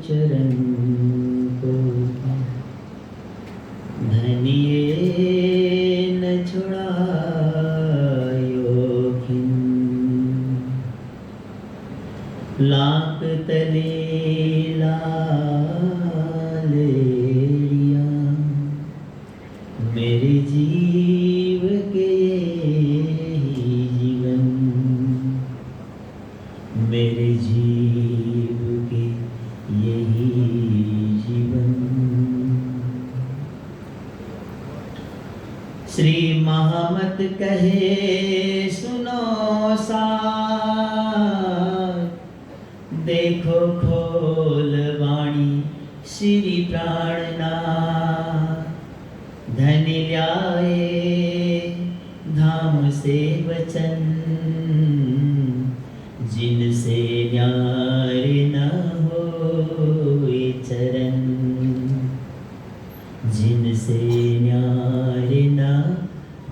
चरण को धनिये न छुड़ायो खिन, लाख तले लालेरिया मेरे जीव के यही जीवन, मेरे जीव के यही जीवन। श्री महामत कहे सुनो सार, देखो खोल वाणी श्री प्राणनाथ, धन ल्याए धाम से वचन, जिनसे न्यार न होए चरण, जिनसे न्यार न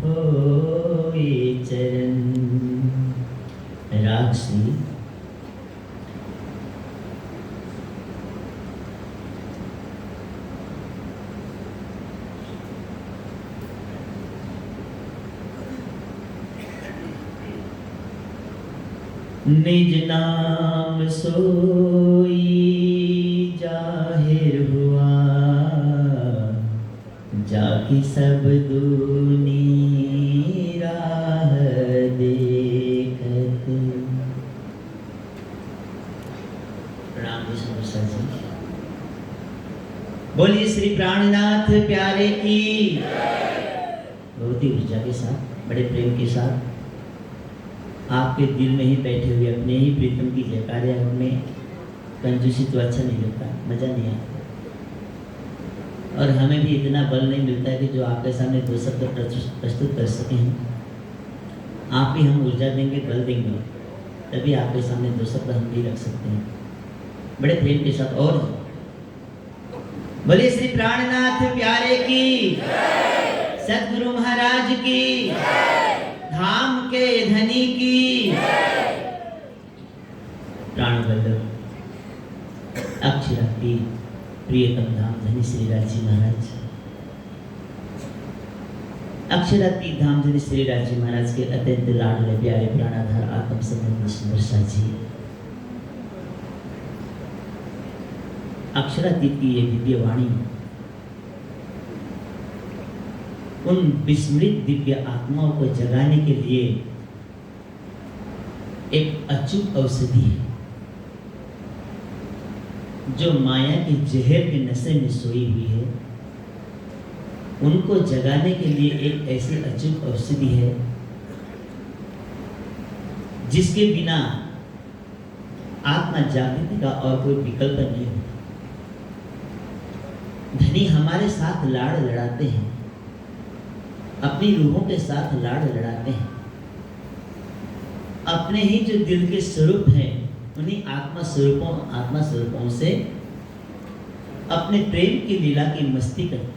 होए चरण। राग श्री निज नाम सोई जाहिर हुआ, जाकी सब दूनी राह देखत। प्रणाम जी। बोलिए श्री प्राणनाथ प्यारे की। बहुत ही ऊर्जा के साथ, बड़े प्रेम के साथ आपके दिल में ही बैठे हुए अपने ही प्रीतम की जयकारे में कंजूसी तो अच्छा नहीं लगता, मजा नहीं आता। और हमें भी इतना बल नहीं मिलता है कि जो आपके सामने दो शब्द प्रस्तुत कर सकें। आप ही हम ऊर्जा देंगे, बल देंगे, तभी आपके सामने दो शब्द हम भी रख सकते हैं बड़े प्रेम के साथ। और बोलिए श्री प्राणनाथ प्यारे की, सदगुरु महाराज की, धाम के धनी की। प्राणवल्लभ अक्षराती प्रियतम धाम धनी श्री राजी महाराज, अक्षराती धाम धनी श्री राजी महाराज के अत्यंत लाडले प्यारे प्राणाधार आत्म संबंध वर्षा जी, अक्षरातीत की ये दिव्य वाणी उन विस्मृत दिव्य आत्माओं को जगाने के लिए एक अचूक औषधि है, जो माया के जहर के नशे में सोई हुई है। उनको जगाने के लिए एक ऐसी अचूक औषधि है जिसके बिना आत्मा जागृति का और कोई विकल्प नहीं होता। धनी हमारे साथ लाड़ लड़ाते हैं, अपनी रूहों के साथ लाड़ लड़ाते हैं, अपने ही जो दिल के स्वरूप हैं उन्हीं आत्मा स्वरूपों से अपने प्रेम की लीला की मस्ती करते हैं।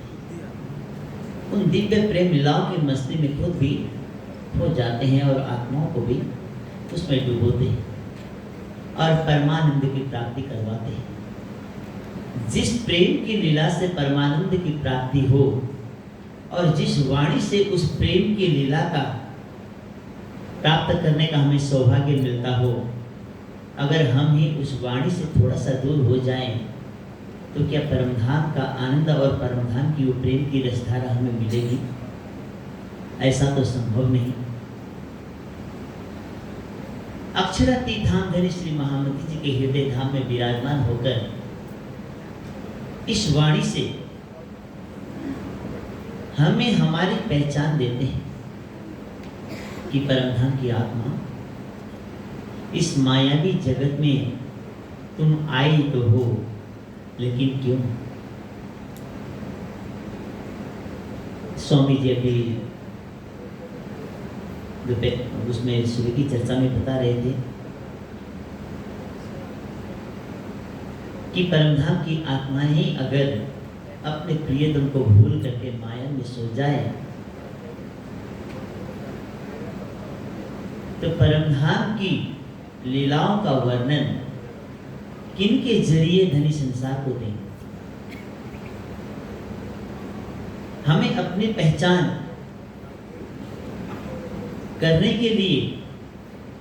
उन दिव्य प्रेम लीलाओं की मस्ती में खुद भी खो जाते हैं और आत्माओं को भी उसमें डुबोते हैं और परमानंद की प्राप्ति करवाते हैं। जिस प्रेम की लीला से परमानंद की प्राप्ति हो और जिस वाणी से उस प्रेम की लीला का प्राप्त करने का हमें सौभाग्य मिलता हो, अगर हम ही उस वाणी से थोड़ा सा दूर हो जाएं, तो क्या परमधाम का आनंद और परमधाम की वो प्रेम की रसधारा हमें मिलेगी? ऐसा तो संभव नहीं। अक्षराती धाम धनी श्री महामती जी के हृदय धाम में विराजमान होकर इस वाणी से हमें हमारी पहचान देते हैं कि परमधाम की आत्मा, इस मायावी जगत में तुम आई तो हो, लेकिन क्यों? स्वामी जी अभी उसमें सुबह की चर्चा में बता रहे थे कि परमधाम की आत्मा ही अगर अपने प्रियतम को भूल करके माया में सो जाए तो परमधाम की लीलाओं का वर्णन किन के जरिए धनी संसार को देंगे। हमें अपनी पहचान करने के लिए,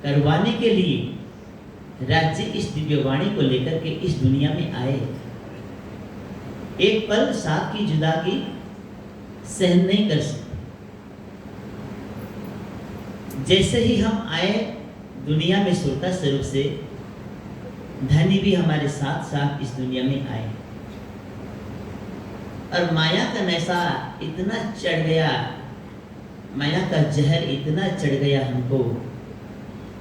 करवाने के लिए राज्य इस दिव्यवाणी को लेकर के इस दुनिया में आए। एक पल साथ की जुदाई सहन नहीं कर सकते। जैसे ही हम आए दुनिया में श्रोता स्वरूप से, धनी भी हमारे साथ साथ इस दुनिया में आए। और माया का नशा इतना चढ़ गया, माया का जहर इतना चढ़ गया हमको,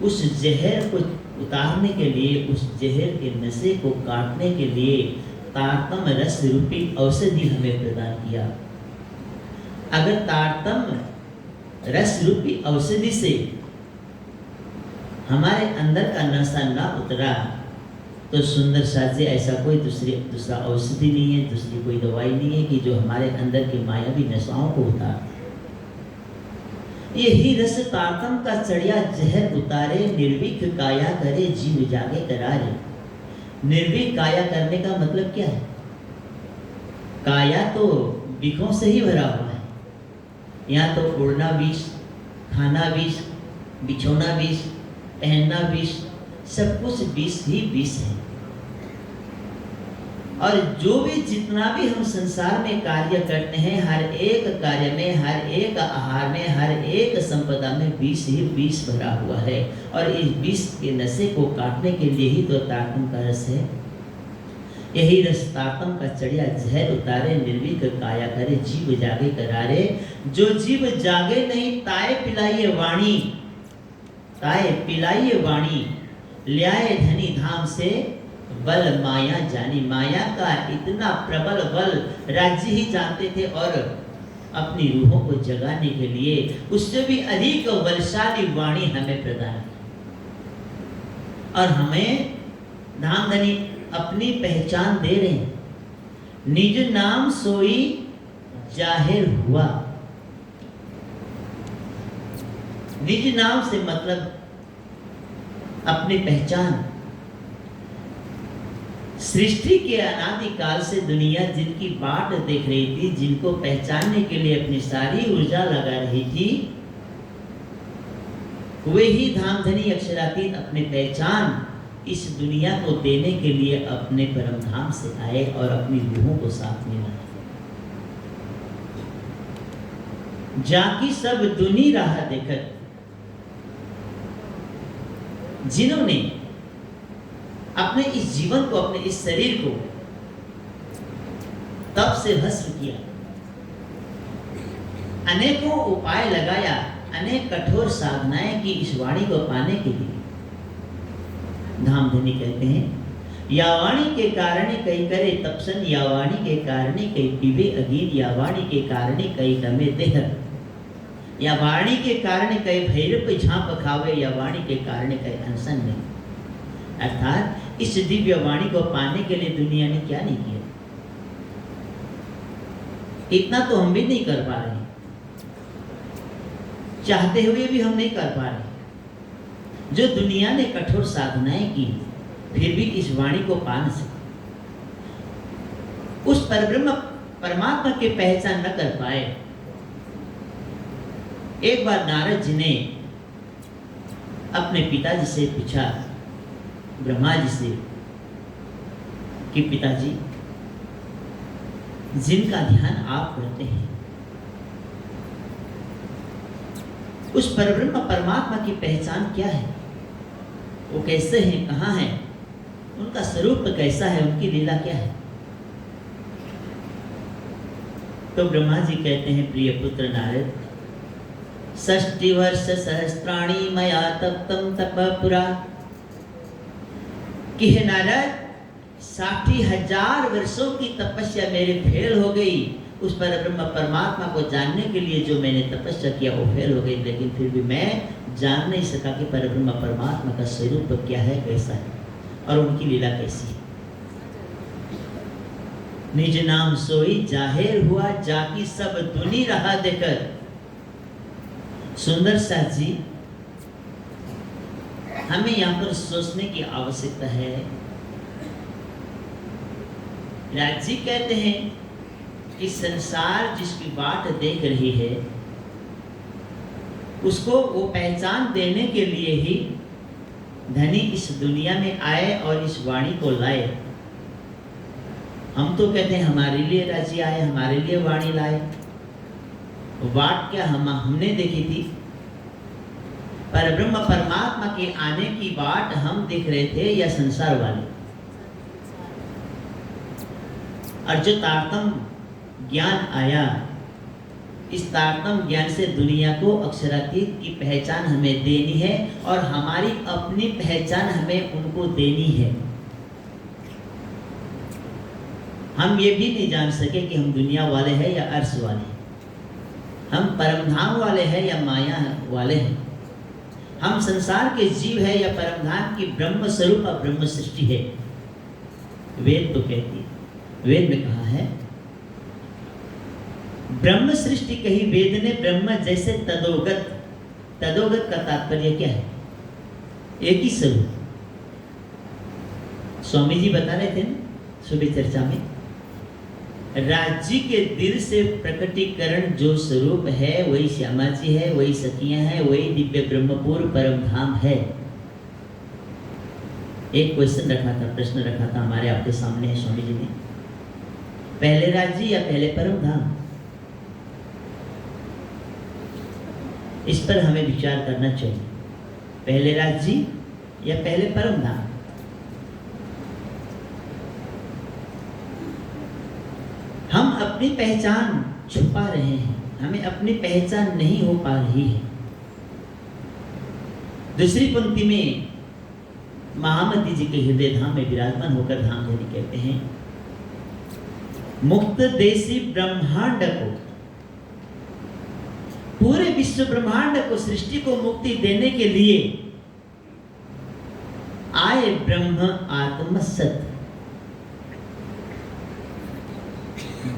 उस जहर को उतारने के लिए, उस जहर के नशे को काटने के लिए तारतम रस रूपी औषधि हमें प्रदान किया। अगर तारतम रस रूपी औषधि से हमारे अंदर का नशा ना उतरा तो सुंदर साजे ऐसा कोई दूसरा औषधि नहीं है, दूसरी कोई दवाई नहीं है कि जो हमारे अंदर की मायावी नशाओं को उतार। यही रस तारतम का चढ़िया जहर उतारे, निर्भीक काया करे जीव जागे करारे। निर्भीक काया करने का मतलब क्या है? काया तो विखों से ही भरा हुआ है। यहाँ तो उड़ना विष, खाना विष, बिछोना विष, पहनना विष, सब कुछ विष ही विष है। और जो भी जितना भी हम संसार में कार्य करते हैं, हर एक कार्य में, हर एक आहार में, हर एक संपदा में विष ही विष भरा हुआ है। और इस विष के नशे को काटने के लिए ही तो तारतम का रस है। यही रस तारतम का चढ़िया जहर उतारे, निर्भीक काया करे जीव जागे करारे। जो जीव जागे नहीं ताए पिलाइए वाणी, ताए पिलाइए वाणी, ल्याए धनी धाम से बल माया जानी। माया का इतना प्रबल बल राज्य ही जानते थे, और अपनी रूहों को जगाने के लिए उससे भी अधिक बलशाली वाणी हमें प्रदान की। और हमें धाम धनी अपनी पहचान दे रहे हैं। निज नाम सोई जाहिर हुआ। निज नाम से मतलब अपनी पहचान। सृष्टि के अनादि काल से दुनिया जिनकी बाट देख रही थी, जिनको पहचानने के लिए अपनी सारी ऊर्जा लगा रही थी, वे ही धामधनी अक्षरातीत अपनी पहचान इस दुनिया को देने के लिए अपने परम धाम से आए और अपनी रूहों को साथ में लाए। जाकी सब दुनी राह देखकर, जिन्होंने अपने इस जीवन को, अपने इस शरीर को तप से भस्म किया, अनेकों उपाय लगाया, अनेक कठोर साधनाएं की इस वाणी को पाने के लिए। धामधनी कहते हैं, या वाणी के कारण कई करे तपसन, या वाणी के कारण कई पीवे अगीर, या वाणी के कारण कई दमे देह, या वाणी के कारण कई भैरव झांप खावे, या वाणी के कारण कई अनशन में। अर्थात इस दिव्य वाणी को पाने के लिए दुनिया ने क्या नहीं किया, इतना तो हम भी नहीं कर पा रहे, चाहते हुए भी हम नहीं कर पा रहे। जो दुनिया ने कठोर साधनाएं की, फिर भी इस वाणी को पा न सके, उस परब्रह्म परमात्मा की पहचान न कर पाए। एक बार नारद जी ने अपने पिताजी से पूछा, ब्रह्मा जी से, कि पिताजी, जिनका ध्यान आप करते हैं, उस परब्रह्म परमात्मा की पहचान क्या है? वो कैसे हैं, कहाँ हैं, उनका स्वरूप कैसा है, उनकी लीला क्या है? तो ब्रह्मा जी कहते हैं, प्रिय पुत्र नारद, 60 वर्ष सहस्त्राणी मया तप्तं तपः पुरा, कि हे नारद, 60,000 वर्षों की तपस्या मेरी फेल हो गई। उस परब्रह्म परमात्मा को जानने के लिए जो मैंने तपस्या किया वो फेल हो गई, लेकिन फिर भी मैं जान नहीं सका कि परब्रह्म परमात्मा का स्वरूप क्या है, कैसा है, और उनकी लीला कैसी है। निज नाम सोई जाहिर हुआ, जाकी सब दुनी रहा देकर। सुंदर साथ जी, हमें यहाँ पर सोचने की आवश्यकता है राज जी कहते हैं कि संसार जिसकी बाट देख रही है उसको वो पहचान देने के लिए ही धनी इस दुनिया में आए और इस वाणी को लाए। हम तो कहते हैं हमारे लिए राजी आए, हमारे लिए वाणी लाए। बाट क्या हमने देखी थी, पर ब्रह्म परमात्मा के आने की बाट हम देख रहे थे या संसार वाले। और जो तारतम्य ज्ञान आया, इस तारतम्य ज्ञान से दुनिया को अक्षरातीत की पहचान हमें देनी है और हमारी अपनी पहचान हमें उनको देनी है। हम ये भी नहीं जान सके कि हम दुनिया वाले हैं या अर्श वाले, हम परमधाम वाले हैं या माया वाले हैं, हम संसार के जीव है या परमधाम की ब्रह्म स्वरूप और ब्रह्म सृष्टि है। वेद तो कहती है, वेद में कहा है ब्रह्म सृष्टि कही वेद ने ब्रह्म जैसे तदोगत। तदोगत का तात्पर्य क्या है? एक ही स्वरूप। स्वामी जी बता रहे थे ना सुबह चर्चा में, राज्य के दिल से प्रकटीकरण जो स्वरूप है वही श्यामा जी है, वही सखियां है, वही दिव्य ब्रह्मपुर परम धाम है। एक क्वेश्चन रखा था, प्रश्न रखा था हमारे आपके सामने स्वामी जी ने, पहले राज्य या पहले परम धाम? इस पर हमें विचार करना चाहिए, पहले राज्य या पहले परम धाम। हम अपनी पहचान छुपा रहे हैं, हमें अपनी पहचान नहीं हो पा रही है। दूसरी पंक्ति में महामती जी के हृदय धाम में विराजमान होकर धाम धनी कहते हैं, मुक्त देशी ब्रह्मांड को, पूरे विश्व ब्रह्मांड को, सृष्टि को मुक्ति देने के लिए आए ब्रह्म आत्म सत।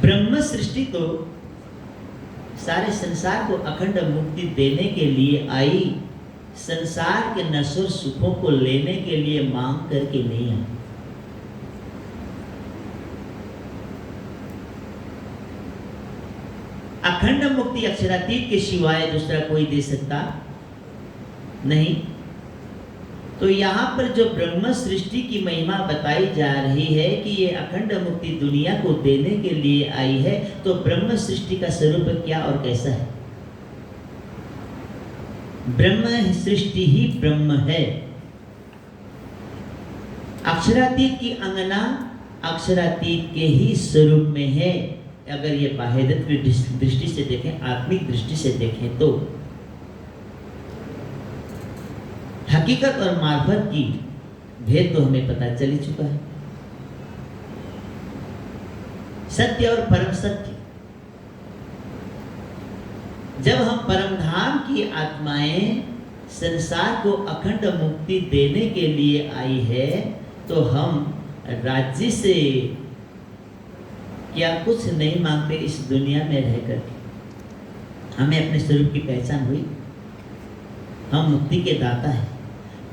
ब्रह्म सृष्टि तो सारे संसार को अखंड मुक्ति देने के लिए आई, संसार के नश्वर सुखों को लेने के लिए मांग करके नहीं आई। अखंड मुक्ति अक्षरातीत के सिवाय दूसरा कोई दे सकता नहीं। तो यहाँ पर जो ब्रह्म सृष्टि की महिमा बताई जा रही है कि ये अखंड मुक्ति दुनिया को देने के लिए आई है, तो ब्रह्म सृष्टि का स्वरूप क्या और कैसा है? ब्रह्म सृष्टि ही ब्रह्म है। अक्षरातीत की अंगना अक्षरातीत के ही स्वरूप में है। अगर ये बाह्यदत्त की दृष्टि से देखें, आत्मिक दृष्टि से देखें, तो हकीकत और मार्फत की भेद तो हमें पता चल ही चुका है। सत्य और परम सत्य, जब हम परमधाम की आत्माएं संसार को अखंड मुक्ति देने के लिए आई है, तो हम राज्य से क्या कुछ नहीं मांगते इस दुनिया में रहकर। हमें अपने स्वरूप की पहचान हुई, हम मुक्ति के दाता हैं।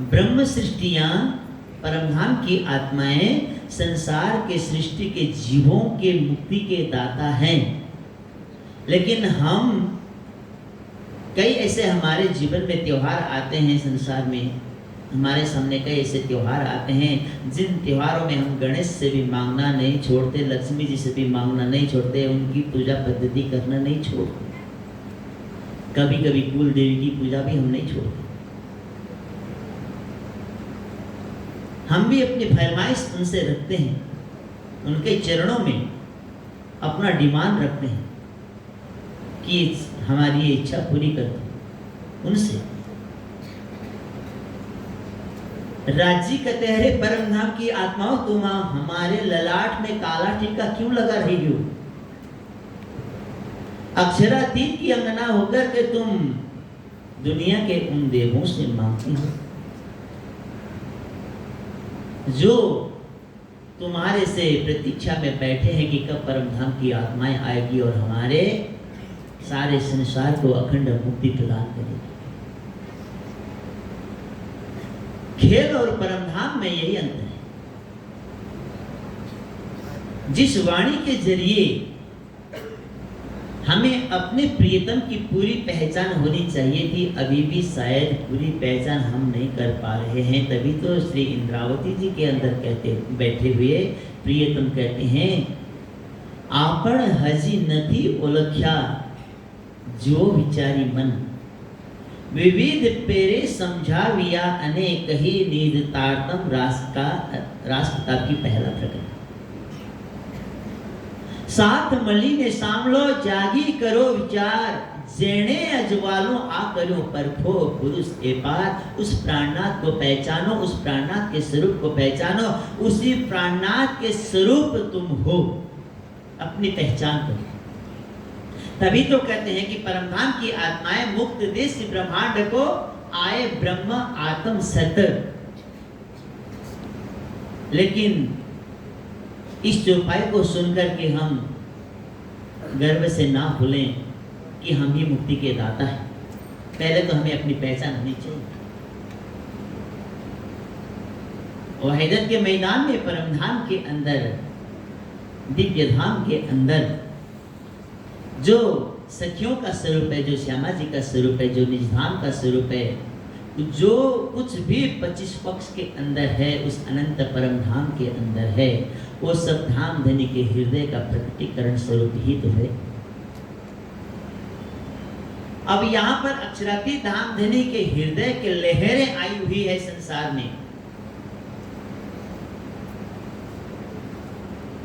ब्रह्म सृष्टियां, परमधाम की आत्माएं संसार के सृष्टि के जीवों के मुक्ति के दाता हैं। लेकिन हम कई ऐसे हमारे जीवन में त्योहार आते हैं, संसार में हमारे सामने कई ऐसे त्योहार आते हैं जिन त्योहारों में हम गणेश से भी मांगना नहीं छोड़ते, लक्ष्मी जी से भी मांगना नहीं छोड़ते, उनकी पूजा पद्धति करना नहीं छोड़ते, कभी कभी कुल देवी की पूजा भी हम नहीं छोड़ते। हम भी अपनी फरमाइश उनसे रखते हैं, उनके चरणों में अपना डिमांड रखते हैं कि हमारी ये इच्छा पूरी कर दो उनसे। राजी कहते हैं, परमधाम की आत्माओं, तुम हमारे ललाट में काला टीका क्यों लगा रही हो? अक्षरातीत की अंगना होकर के तुम दुनिया के उन देवों से मांगती हो जो तुम्हारे से प्रतीक्षा में बैठे हैं कि कब परमधाम की आत्माएं आएगी और हमारे सारे संसार को अखंड मुक्ति प्रदान करेगी। खेल और परमधाम में यही अंतर है। जिस वाणी के जरिए हमें अपने प्रियतम की पूरी पहचान होनी चाहिए थी, अभी भी शायद पूरी पहचान हम नहीं कर पा रहे हैं। तभी तो श्री इंद्रावती जी के अंदर कहते बैठे हुए प्रियतम कहते हैं, आपण हजी नथी ओळख्या जो विचारी मन, विविध पेरे समझाविया अनेक ही निज तारतम राष्ट्रता की पहला प्रकरण। साथ मलीने सामलो जागी करो विचार, जेने अजवालों आ करो परखो पुरुष ए पार। उस प्राणनाथ को पहचानो, उस प्राणनाथ के स्वरूप को पहचानो, उसी प्राणनाथ के स्वरूप तुम हो, अपनी पहचान करो। तभी तो कहते हैं कि परमधाम की आत्माएं मुक्त देश ब्रह्मांड को आए ब्रह्म आत्म सत। लेकिन इस चौपाई को सुनकर के हम गर्व से ना भूलें कि हम ही मुक्ति के दाता हैं। पहले तो हमें अपनी पहचान होनी चाहिए। वहीदत के मैदान में परमधाम के अंदर, दिव्य धाम के अंदर जो सखियों का स्वरूप है, जो श्यामा जी का स्वरूप है, जो निजधाम का स्वरूप है, जो कुछ भी 25 पक्ष के अंदर है, उस अनंत परम धाम के अंदर है, वो सब धाम धनी के हृदय का प्रकटीकरण स्वरूप ही तो है। अब यहाँ पर अक्षरातीत धाम धनी के हृदय के लहरें आई हुई है संसार में।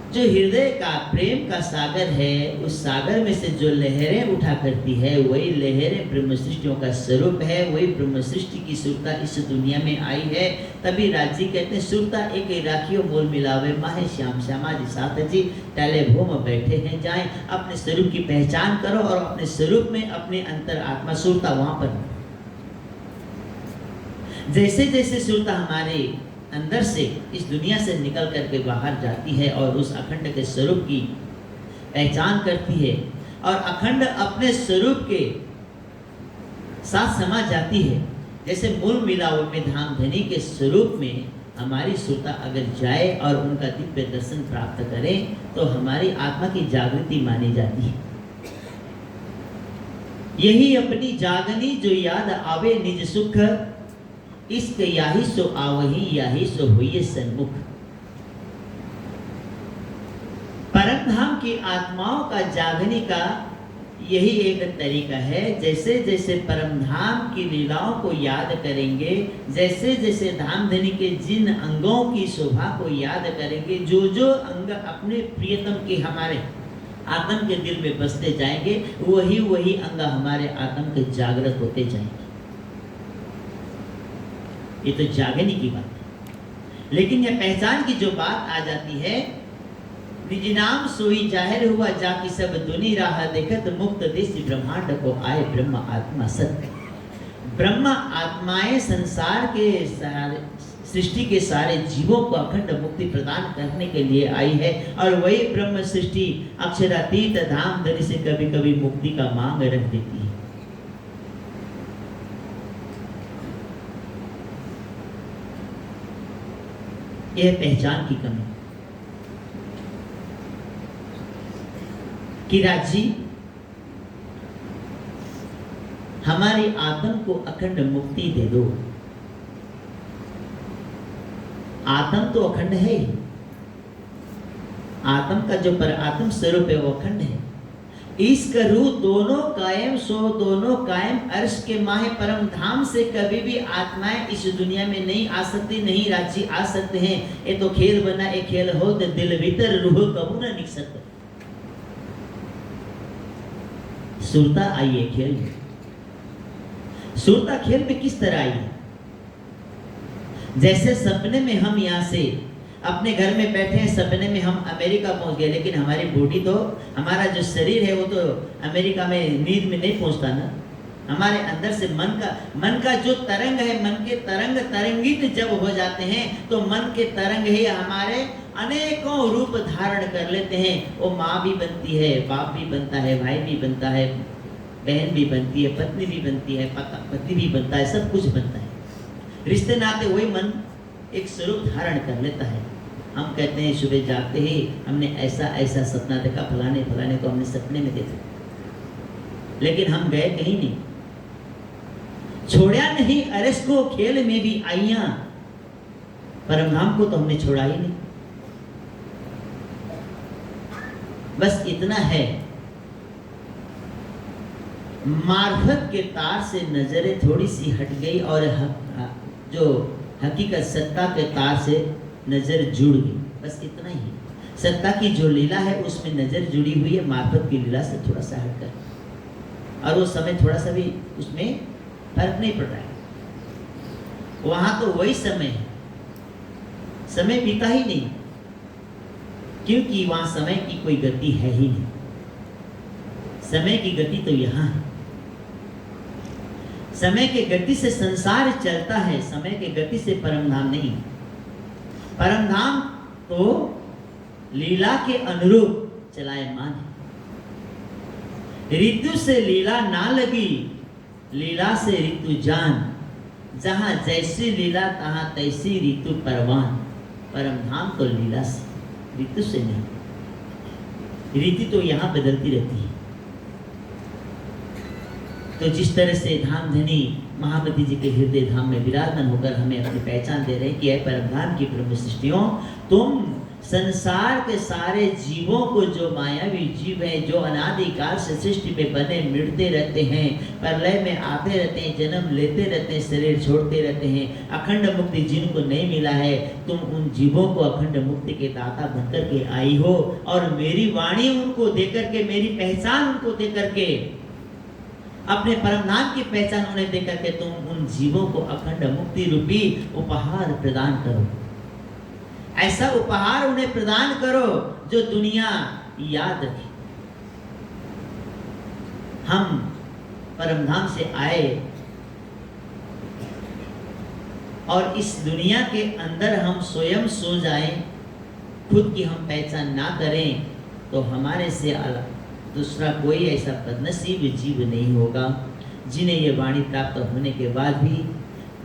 जो हृदय का प्रेम का सागर है, उस सागर में से जो लहरें उठा करती है, वही लहरें ब्रह्म सृष्टियों का स्वरूप है। वही ब्रह्म सृष्टि की सुरता इस दुनिया में आई है। तभी राजी कहते हैं, सुरता एक राखियो मोल मिलावे, माहे श्याम श्यामा जी साथ जी, टैले भूम बैठे हैं जाए। अपने स्वरूप की पहचान करो और अपने स्वरूप में अपने अंतर आत्मा सुरता वहां पर। जैसे जैसे सुरता हमारे अंदर से इस दुनिया से निकल करके बाहर जाती है और उस अखंड के स्वरूप की पहचान करती है, और अखंड अपने स्वरूप के साथ समा जाती है, जैसे मूल मिलाव में धाम धनी के स्वरूप में हमारी सुरता अगर जाए और उनका दिव्य दर्शन प्राप्त करें, तो हमारी आत्मा की जागृति मानी जाती है। यही अपनी जागनी जो याद आवे निज सुख, इश्क याही सो आवही याही सो हुई सन्मुख। परम धाम की आत्माओं का जागने का यही एक तरीका है। जैसे जैसे परम धाम की लीलाओं को याद करेंगे, जैसे जैसे धाम धनी के जिन अंगों की शोभा को याद करेंगे, जो जो अंग अपने प्रियतम के हमारे आत्म के दिल में बसते जाएंगे, वही वही अंग हमारे आत्म के जागृत होते जाएंगे। ये तो जागने की बात है। लेकिन यह पहचान की जो बात आ जाती है, निज नाम सोई जाहिर हुआ जाकी सब दुनी राह देखत, मुक्त देश ब्रह्मांड को आए ब्रह्म आत्मा सत्य। ब्रह्म आत्माएं संसार के सृष्टि के सारे जीवों को अखंड मुक्ति प्रदान करने के लिए आई है, और वही ब्रह्म सृष्टि अक्षरातीत धाम धनी से कभी कभी मुक्ति का मांग रख देती है। यह पहचान की कमी कि राजी हमारी आत्म को अखंड मुक्ति दे दो। आत्म तो अखंड है ही, आत्म का जो पर आत्म स्वरूप है वो अखंड है। इसका रूप दोनों कायम सो दोनों कायम, अर्श के माहे परम धाम से कभी भी आत्माएं इस दुनिया में नहीं आ सकती, नहीं राजी आ सकते हैं। ये तो खेल बना, एक खेल हो तो दिल भीतर रूह कबू ना निक सकता। सुरता आई है खेल में। सुरता खेल में किस तरह आई है? जैसे सपने में हम यहाँ से अपने घर में बैठे हैं, सपने में हम अमेरिका पहुंच गए, लेकिन हमारी बॉडी तो, हमारा जो शरीर है वो तो अमेरिका में नींद में नहीं पहुंचता ना। हमारे अंदर से मन का जो तरंग है, मन के तरंग तरंगित जब हो जाते हैं, तो मन के तरंग ही हमारे अनेकों रूप धारण कर लेते हैं। वो माँ भी बनती है, बाप भी बनता है, भाई भी बनता है, बहन भी बनती है, पत्नी भी बनती है, पति भी बनता है, सब कुछ बनता है। रिश्ते नाते वही मन एक स्वरूप धारण कर लेता है। हम कहते हैं सुबह जागते ही हमने ऐसा ऐसा सपना देखा, फलाने फलाने को हमने सपने में देखा, लेकिन हम गए कहीं नहीं, छोड़ा नहीं अरस को खेल में भी आइया, परमधाम को तो हमने छोड़ा ही नहीं। बस इतना है, मार्फत के तार से नजरें थोड़ी सी हट गई और जो हकीकत सत्ता के तार से नजर जुड़ गई, बस इतना ही। सत्ता की जो लीला है उसमें नजर जुड़ी हुई है, मार्फत की लीला से थोड़ा सा हटकर, और वो समय थोड़ा सा भी उसमें फर्क नहीं पड़ रहा है। वहां तो वही समय है, समय बीता ही नहीं, क्योंकि वहां समय की कोई गति है ही नहीं। समय की गति तो यहाँ है, समय के गति से संसार चलता है, समय के गति से परमधाम नहीं। परमधाम तो लीला के अनुरूप चलायमान है। ऋतु से लीला ना लगी, लीला से ऋतु जान, जहां जैसी लीला तहां तैसी ऋतु परवान। परमधाम तो लीला से, ऋतु से नहीं। ऋतु तो यहाँ बदलती रहती है। तो जिस तरह से धामधनी महामती जी के हृदय धाम में विराजमान होकर हमें अपनी पहचान दे रहे हैं कि परमधाम की ब्रह्म सृष्टियों, तुम संसार के सारे जीवों को, जो मायावी जीव हैं, जो अनादिकाल से सृष्टि में बने मिटते रहते हैं, प्रलय में आते रहते हैं, जन्म लेते रहते हैं, शरीर छोड़ते रहते हैं, अखंड मुक्ति जिनको नहीं मिला है, तुम उन जीवों को अखंड मुक्ति के दाता बनकर के आई हो, और मेरी वाणी उनको देकर के, मेरी पहचान उनको देकर के, अपने परमधाम की पहचान उन्हें देकर के तुम उन जीवों को अखंड मुक्ति रूपी उपहार प्रदान करो। ऐसा उपहार उन्हें प्रदान करो जो दुनिया याद रखे। हम परमधाम से आए और इस दुनिया के अंदर हम स्वयं सो जाएं, खुद की हम पहचान ना करें, तो हमारे से अलग दूसरा कोई ऐसा बदनसीब जीव नहीं होगा जिन्हें ये वाणी प्राप्त होने के बाद भी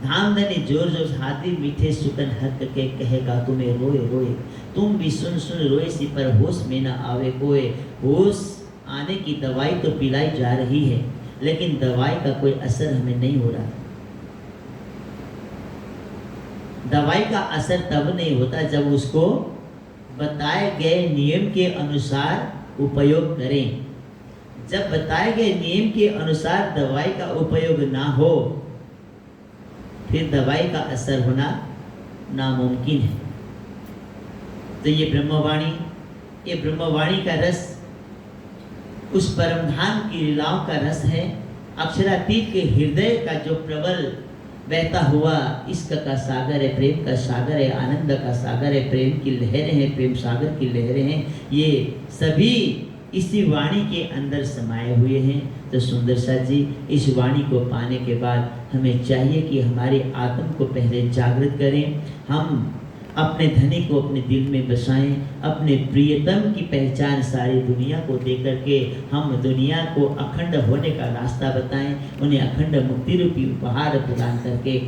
धामधनी जोर जोर हाथी मीठे सुकन हक के कहेगा तुम्हें रोए रोए, तुम भी सुन सुन रोए सी पर होश में न आवे कोई। होश आने की दवाई तो पिलाई जा रही है, लेकिन दवाई का कोई असर हमें नहीं हो रहा। दवाई का असर तब नहीं होता जब उसको बताए गए नियम के अनुसार उपयोग करें। जब बताए गए नियम के अनुसार दवाई का उपयोग ना हो, फिर दवाई का असर होना नामुमकिन है। तो ये ब्रह्मवाणी का रस उस परमधाम की लीलाओं का रस है। अक्षरातीत के हृदय का जो प्रबल बहता हुआ इश्क का सागर है, प्रेम का सागर है, आनंद का सागर है, प्रेम की लहरें हैं, प्रेम सागर की लहरें हैं, ये सभी इसी वाणी के अंदर समाये हुए हैं। तो सुंदर सा जी, इस वाणी को पाने के बाद हमें चाहिए कि हमारे आत्म को पहले जागृत करें, हम अपने धनी को अपने दिल में बसाएं, अपने प्रियतम की पहचान सारी दुनिया को देकर के हम दुनिया को अखंड होने का रास्ता बताएं, उन्हें अखंड मुक्ति रूपी उपहार प्रदान करके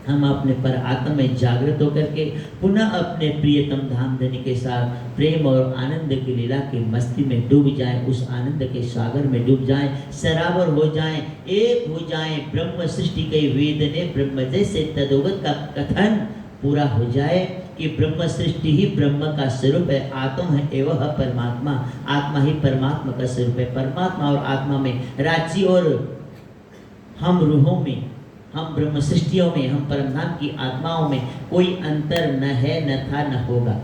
हम अपने पर आत्मा में जागृत होकर के पुनः अपने प्रियतम धामधनी के साथ प्रेम और आनंद की लीला की मस्ती में डूब जाएं, उस आनंद के सागर में डूब जाएं, सराबर हो जाएं, एक हो जाएं। ब्रह्म सृष्टि के वेद ने ब्रह्म जैसे तदोगत का कथन पूरा हो जाए कि ब्रह्म सृष्टि ही ब्रह्म का स्वरूप है, आत्मा है एवं परमात्मा, आत्मा ही परमात्मा का स्वरूप है। परमात्मा और आत्मा में, राज्य और हम रूहों में, हम ब्रह्म सृष्टियों में, हम परमधाम की आत्माओं में कोई अंतर न है, न था, न होगा।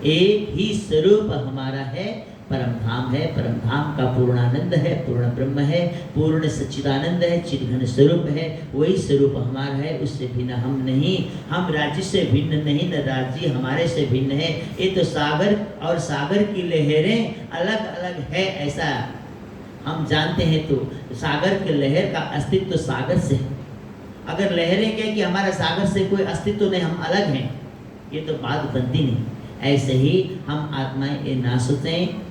एक ही स्वरूप हमारा है, परमधाम है। परमधाम का पूर्णानंद है, पूर्ण ब्रह्म है, पूर्ण सच्चिदानंद है, चिदघन स्वरूप है। वही स्वरूप हमारा है, उससे भिन्न हम नहीं। हम राज्य से भिन्न नहीं, न राज्य हमारे से भिन्न है। ये तो सागर और सागर की लहरें अलग अलग है, ऐसा हम जानते हैं। तो सागर के लहर का अस्तित्व सागर से है। अगर लहरें कहें कि हमारा सागर से कोई अस्तित्व नहीं, हम अलग हैं, ये तो बात बनती नहीं। ऐसे ही हम आत्माएं ये ना सोचें,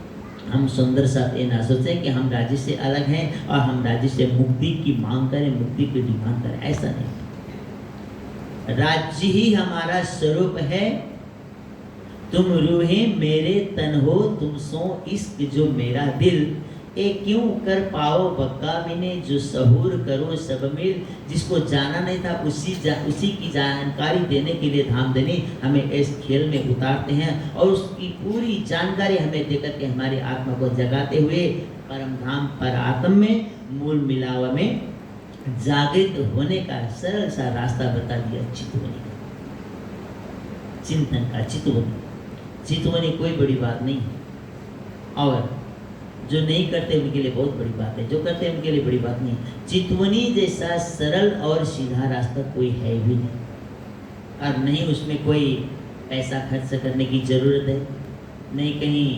हम सुंदर सा ये ना सोचें कि हम राज्य से अलग हैं और हम राज्य से मुक्ति की मांग करें, मुक्ति की डिमांड करें, ऐसा नहीं। राज्य ही हमारा स्वरूप है, तुम रूहे मेरे तन हो, तुम सो इश्क जो मेरा दिल। ए क्यों कर पाओ बक्का बिने, जो सहूर करो सब मिल। जिसको जाना नहीं था उसी की जानकारी देने के लिए धामधनी हमें इस खेल में उतारते हैं, और उसकी पूरी जानकारी हमें देकर के हमारी आत्मा को जगाते हुए परम धाम पर आत्म में मूल मिलावा में जागृत होने का सरल सा रास्ता बता दिया। चितवनी का, चिंतन का चितवनी कोई बड़ी बात नहीं है, और जो नहीं करते उनके लिए बहुत बड़ी बात है, जो करते हैं उनके लिए बड़ी बात नहीं है। चितवनी जैसा सरल और सीधा रास्ता कोई है भी नहीं, और नहीं उसमें कोई पैसा खर्च करने की ज़रूरत है, नहीं कहीं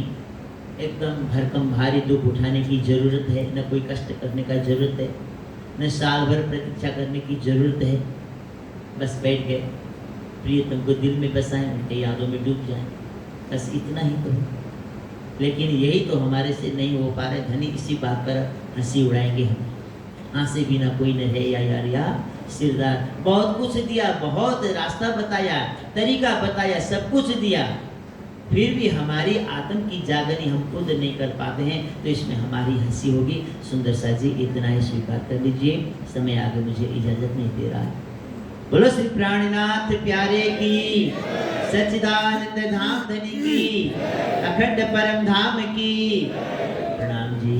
एकदम भरकम भारी दुख उठाने की ज़रूरत है, न कोई कष्ट करने का ज़रूरत है, न साल भर प्रतीक्षा करने की ज़रूरत है। बस बैठ गए, प्रियतम को दिल में बसाएं, उनके यादों में डूब जाएं, बस इतना ही तो है। लेकिन यही तो हमारे से नहीं हो पा रहा। धनी इसी बात पर हंसी उड़ाएंगे हम, हंसे बिना कोई न रहे यार या सिरदार। बहुत कुछ दिया, बहुत रास्ता बताया, तरीका बताया, सब कुछ दिया, फिर भी हमारी आत्म की जागनी हम खुद नहीं कर पाते हैं, तो इसमें हमारी हंसी होगी। सुंदर सा जी इतना ही स्वीकार कर लीजिए, समय आगे मुझे इजाजत नहीं दे रहा है। बोलो श्री प्राणनाथ प्यारे की, सच्चिदानंद धाम धनी की, अखंड परम धाम की। प्रणाम जी।